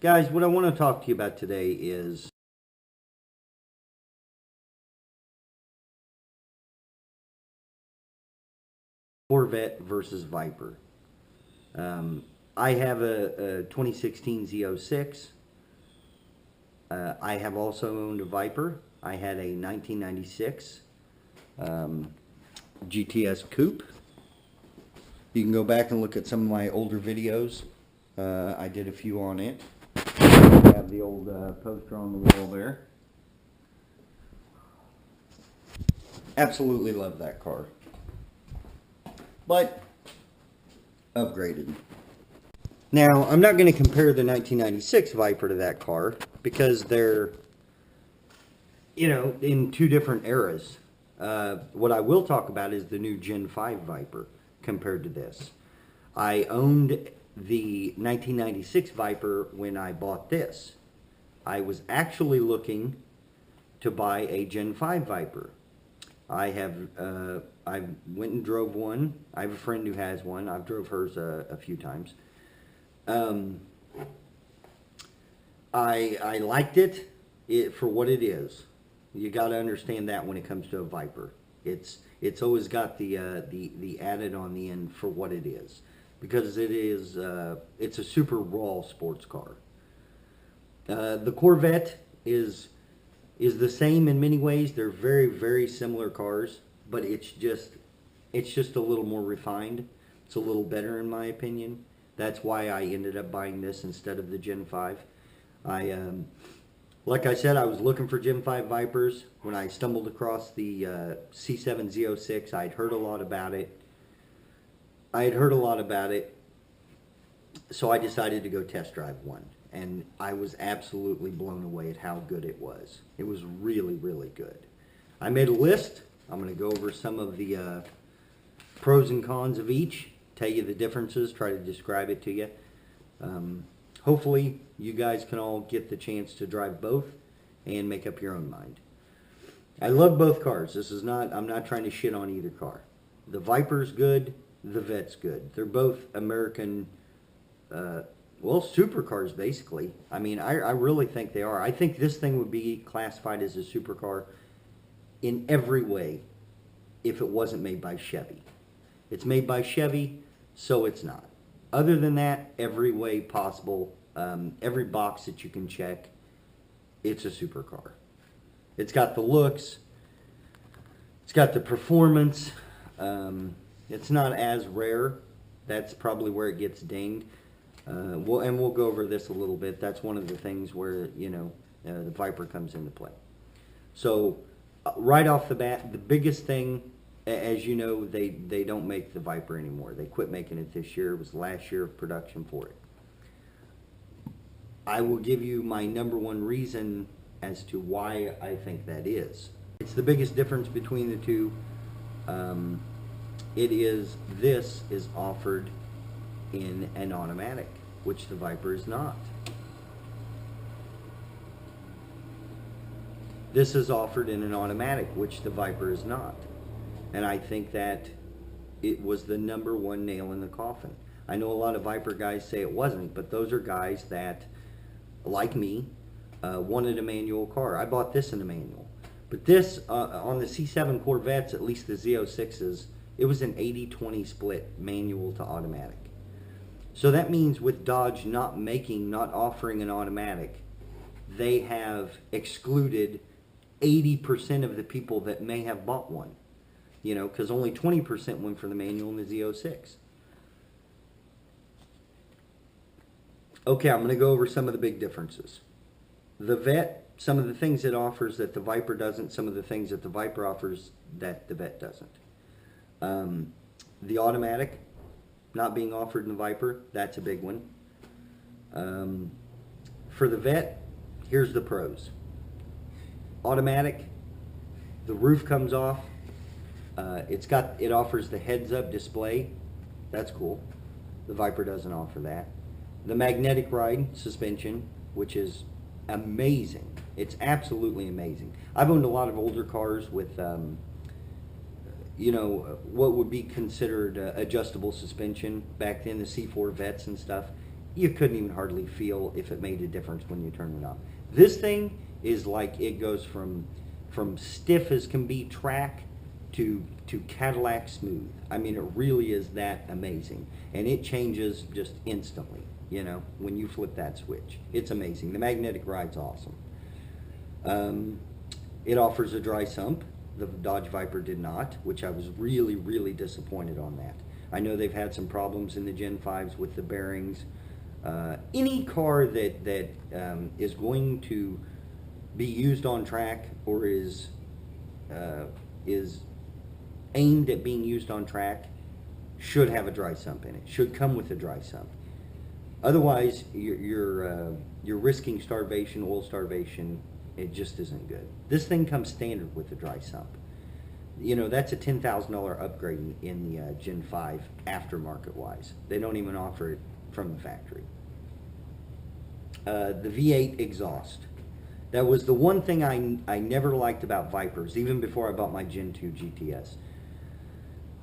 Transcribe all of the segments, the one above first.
Guys, what I want to talk to you about today is Corvette versus Viper. I have a 2016 Z06. I have also owned a Viper. I had a 1996 GTS Coupe. You can go back and look at some of my older videos. I did a few on it. I have the old poster on the wall there. Absolutely love that car. But upgraded. Now, I'm not going to compare the 1996 Viper to that car because they're, in two different eras. What I will talk about is the new Gen 5 Viper compared to this. I owned the 1996 Viper when I bought this. I was actually looking to buy a Gen 5 Viper. I went and drove one. I have a friend who has one. I've drove hers a few times. I liked it for what it is. You got to understand that when it comes to a Viper. It's always got the added on the end for what it is, because it's a super raw sports car. The Corvette is the same in many ways. They're very, very similar cars, but it's just a little more refined. It's a little better in my opinion. That's why I ended up buying this instead of the Gen 5. Like I said, I was looking for Gen 5 Vipers. When I stumbled across the C7 Z06, I'd heard a lot about it. So I decided to go test drive one. And I was absolutely blown away at how good it was. It was really, really good. I made a list. I'm going to go over some of the pros and cons of each, tell you the differences, try to describe it to you. Hopefully, you guys can all get the chance to drive both and make up your own mind. I love both cars. I'm not trying to shit on either car. The Viper's good, the Vette's good. They're both American, supercars basically. I mean, I really think they are. I think this thing would be classified as a supercar in every way if it wasn't made by Chevy. It's made by Chevy, so it's not. Other than that, every way possible, every box that you can check, it's a supercar. It's got the looks, it's got the performance. It's not as rare. That's probably where it gets dinged. We'll go over this a little bit. That's one of the things where, the Viper comes into play. So, right off the bat, the biggest thing, as you know, they don't make the Viper anymore. They quit making it this year. It was the last year of production for it. I will give you my number one reason as to why I think that is. It's the biggest difference between the two. This is offered in an automatic, which the Viper is not. This is offered in an automatic, which the Viper is not. And I think that it was the number one nail in the coffin. I know a lot of Viper guys say it wasn't, but those are guys that, like me, wanted a manual car. I bought this in a manual. But this, on the C7 Corvettes, at least the Z06s, it was an 80-20 split, manual to automatic. So that means with Dodge not offering an automatic, they have excluded 80% of the people that may have bought one. Because only 20% went for the manual in the Z06. Okay, I'm going to go over some of the big differences. The Vette, some of the things it offers that the Viper doesn't, some of the things that the Viper offers that the Vette doesn't. The automatic not being offered in the Viper, that's a big one. For the Vette, here's the pros. Automatic, the roof comes off. It offers the heads-up display. That's cool. The Viper doesn't offer that. The magnetic ride suspension, which is amazing. It's absolutely amazing. I've owned a lot of older cars with, what would be considered adjustable suspension back then, the C4 Vettes and stuff. you couldn't even hardly feel if it made a difference when you turned it off. This thing is like, it goes from stiff as can be track to Cadillac smooth. I mean, it really is that amazing. And it changes just instantly, you know, when you flip that switch. It's amazing. The magnetic ride's awesome. It offers a dry sump. The Dodge Viper did not, which I was really, really disappointed on that. I know they've had some problems in the Gen 5s with the bearings. Any car that is going to be used on track or is aimed at being used on track should have a dry sump in it. Should come with a dry sump. Otherwise, you're risking starvation, oil starvation. It just isn't good. This thing comes standard with a dry sump. You know, that's a $10,000 upgrade in the Gen 5 aftermarket wise. They don't even offer it from the factory. The V8 exhaust. That was the one thing I never liked about Vipers, even before I bought my Gen 2 GTS.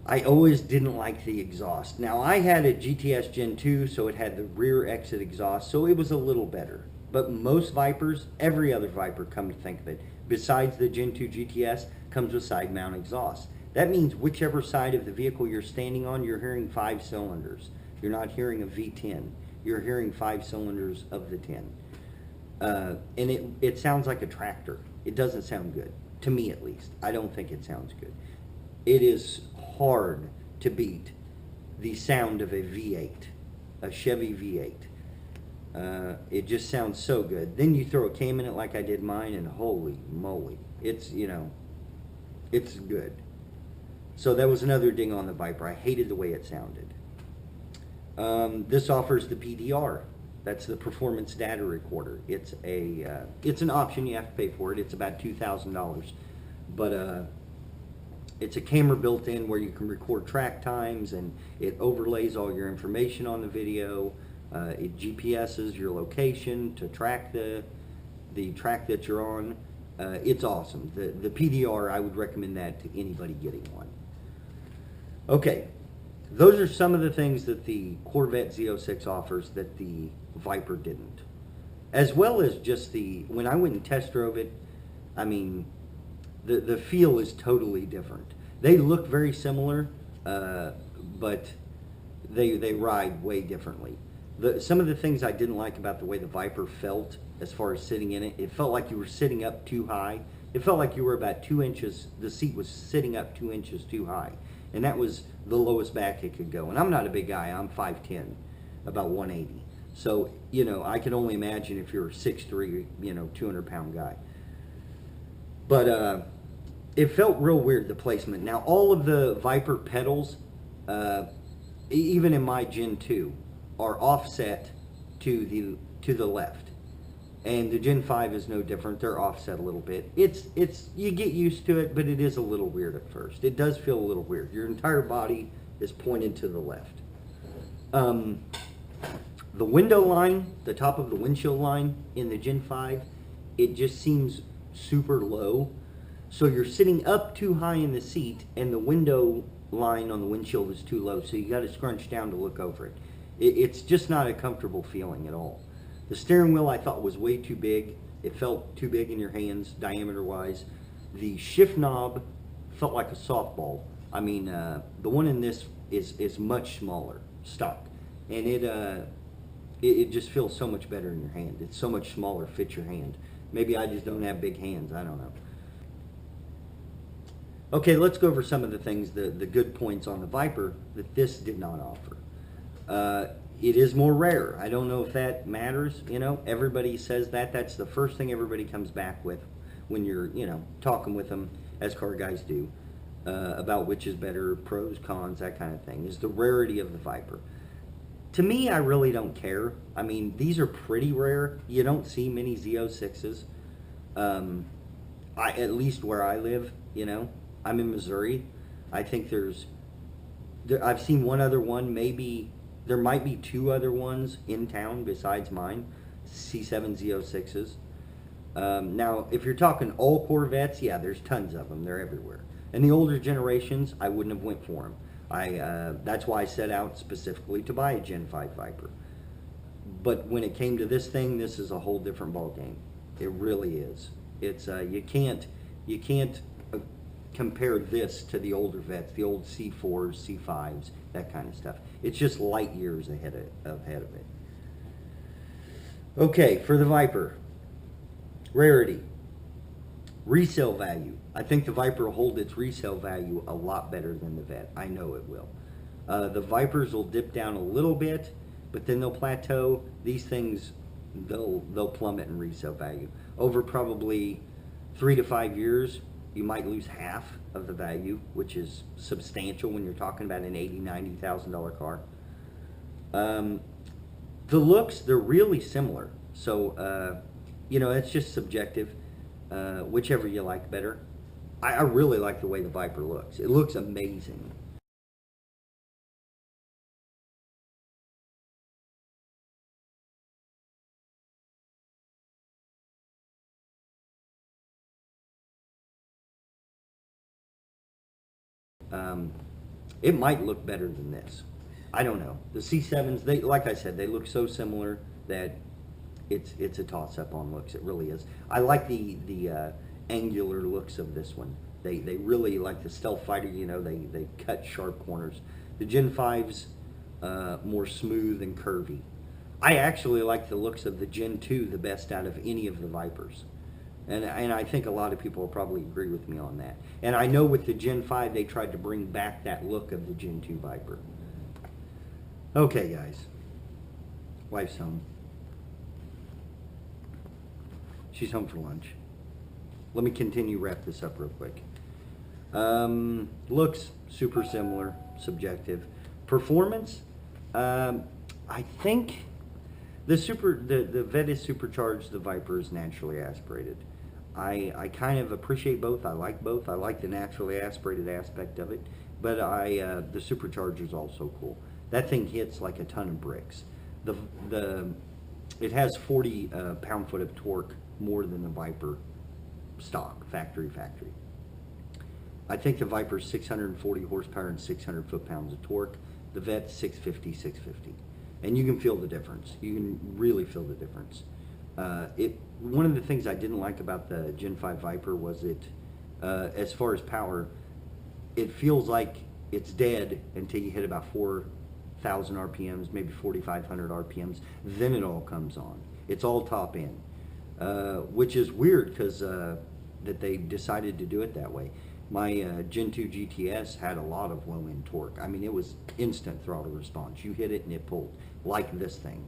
I always didn't like the exhaust. Now, I had a GTS Gen 2, so it had the rear exit exhaust, so it was a little better. But most Vipers, every other Viper, come to think of it, besides the Gen 2 GTS, comes with side mount exhaust. That means whichever side of the vehicle you're standing on, you're hearing 5 cylinders. You're not hearing a V10. You're hearing 5 cylinders of the 10. And it sounds like a tractor. It doesn't sound good, to me at least. I don't think it sounds good. It is hard to beat the sound of a V8, a Chevy V8. It just sounds so good. Then you throw a cam in it like I did mine, and holy moly, it's, you know, it's good. So that was another ding on the Viper. I hated the way it sounded. This offers the PDR. That's the performance data recorder. It's an option. You have to pay for it. It's about $2,000, but it's a camera built in where you can record track times, and it overlays all your information on the video. It GPS's your location to track the track that you're on. It's awesome. The PDR, I would recommend that to anybody getting one. Okay, those are some of the things that the Corvette Z06 offers that the Viper didn't. As well as just when I went and test drove it, I mean, the feel is totally different. They look very similar, but they ride way differently. Some of the things I didn't like about the way the Viper felt as far as sitting in it, it felt like you were sitting up too high. It felt like you were about 2 inches, the seat was sitting up 2 inches too high. And that was the lowest back it could go. And I'm not a big guy, I'm 5'10", about 180. So, you know, I can only imagine if you're a 6'3", you know, 200-pound guy. But it felt real weird, the placement. Now, all of the Viper pedals, even in my Gen 2, are offset to the left. And the Gen 5 is no different. They're offset a little bit. You get used to it, but it is a little weird at first. It does feel a little weird. Your entire body is pointed to the left. The window line, the top of the windshield line in the Gen 5, it just seems super low. So you're sitting up too high in the seat, and the window line on the windshield is too low, so you got to scrunch down to look over it. It's just not a comfortable feeling at all. The steering wheel I thought was way too big. It felt too big in your hands, diameter-wise. The shift knob felt like a softball. I mean, the one in this is much smaller, stock. And it just feels so much better in your hand. It's so much smaller, fits your hand. Maybe I just don't have big hands, I don't know. Okay, let's go over some of the things, the good points on the Viper that this did not offer. It is more rare. I don't know if that matters, you know. Everybody says that. That's the first thing everybody comes back with when you're, you know, talking with them, as car guys do, about which is better, pros, cons, that kind of thing, is the rarity of the Viper. To me, I really don't care. I mean, these are pretty rare. You don't see many Z06s, at least where I live, you know. I'm in Missouri. I think I've seen one other one, maybe. There might be 2 other ones in town besides mine, C7 Z06s. Now, if you're talking all Corvettes, yeah, there's tons of them. They're everywhere. And the older generations, I wouldn't have went for them. That's why I set out specifically to buy a Gen 5 Viper. But when it came to this thing, this is a whole different ball game. It really is. It's you can't compare this to the older vets, the old C4s, C5s, that kind of stuff. It's just light years ahead of it. Okay, for the Viper, Rarity, resale value. I think the Viper will hold its resale value a lot better than the Vet. I know it will. The Vipers will dip down a little bit, but then they'll plateau. These things, they'll plummet in resale value. Over probably 3 to 5 years, you might lose half of the value, which is substantial when you're talking about an $80,000, $90,000 car. The looks, they're really similar. So, it's just subjective, whichever you like better. I really like the way the Viper looks. It looks amazing. It might look better than this. I don't know. The C7s, they, like I said, they look so similar that it's a toss-up on looks. It really is. I like the angular looks of this one. They really, like the Stealth Fighter, they cut sharp corners. The Gen 5's more smooth and curvy. I actually like the looks of the Gen 2 the best out of any of the Vipers. And I think a lot of people will probably agree with me on that. And I know with the Gen 5, they tried to bring back that look of the Gen 2 Viper. Okay, guys. Wife's home. She's home for lunch. Let me continue wrap this up real quick. Looks, super similar, subjective. Performance, I think the Vet is supercharged, the Viper is naturally aspirated. I kind of appreciate both. I like both. I like the naturally aspirated aspect of it, but the supercharger is also cool. That thing hits like a ton of bricks. It has 40 pound-foot of torque more than the Viper stock, factory. I think the Viper's 640 horsepower and 600 foot-pounds of torque. The Vet's 650, 650. And you can feel the difference. You can really feel the difference. One of the things I didn't like about the Gen 5 Viper was as far as power, it feels like it's dead until you hit about 4,000 RPMs, maybe 4,500 RPMs. Then it all comes on. It's all top end, which is weird because that they decided to do it that way. My Gen 2 GTS had a lot of low-end torque. I mean, it was instant throttle response. You hit it and it pulled, like this thing.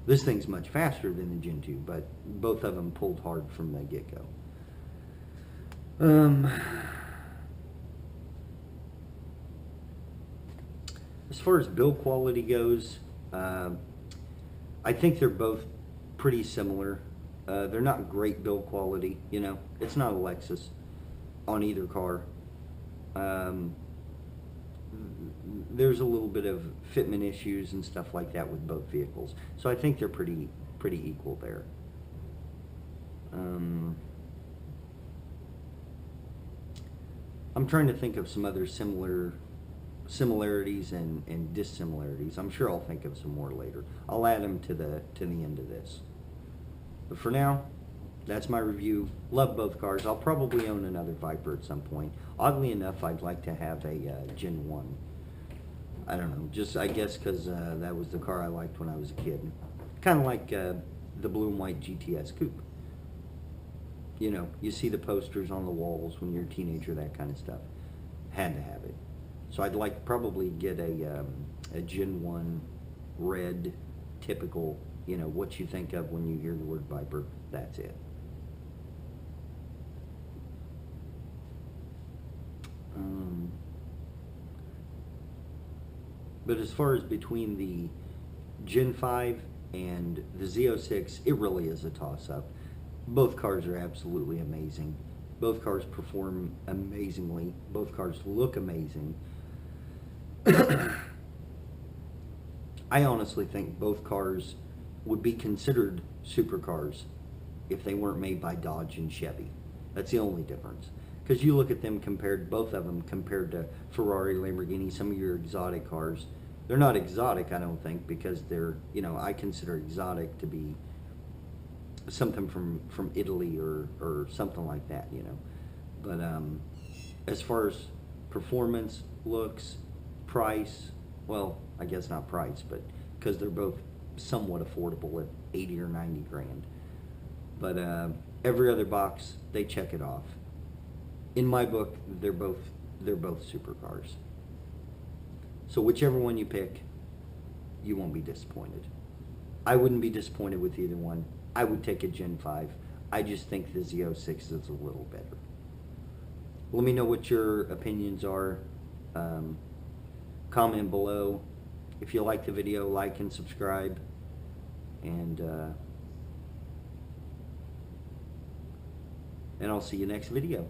This thing's much faster than the Gen 2, but both of them pulled hard from the get-go. As far as build quality goes, I think they're both pretty similar. They're not great build quality, It's not a Lexus on either car. There's a little bit of fitment issues and stuff like that with both vehicles. So I think they're pretty equal there. I'm trying to think of some other similarities and dissimilarities. I'm sure I'll think of some more later. I'll add them to the end of this. But for now, that's my review. Love both cars. I'll probably own another Viper at some point. Oddly enough, I'd like to have a Gen 1. I don't know, just I guess because that was the car I liked when I was a kid. Kind of like the blue and white GTS Coupe. You see the posters on the walls when you're a teenager, that kind of stuff. Had to have it. So I'd like probably get a Gen 1 red, typical, what you think of when you hear the word Viper. That's it. But as far as between the Gen 5 and the Z06, it really is a toss-up. Both cars are absolutely amazing. Both cars perform amazingly. Both cars look amazing. I honestly think both cars would be considered supercars if they weren't made by Dodge and Chevy. That's the only difference. Because you look at them both of them compared to Ferrari, Lamborghini, some of your exotic cars, They're not exotic, I don't think, because they're, you know, I consider exotic to be something from Italy or something like that, you know. But as far as performance, looks, price, well, I guess not price, but because they're both somewhat affordable at 80 or 90 grand. But every other box, they check it off. In my book, they're both supercars. So whichever one you pick, you won't be disappointed. I wouldn't be disappointed with either one. I would take a Gen 5. I just think the Z06 is a little better. Let me know what your opinions are. Comment below. If you like the video, like and subscribe. And I'll see you next video.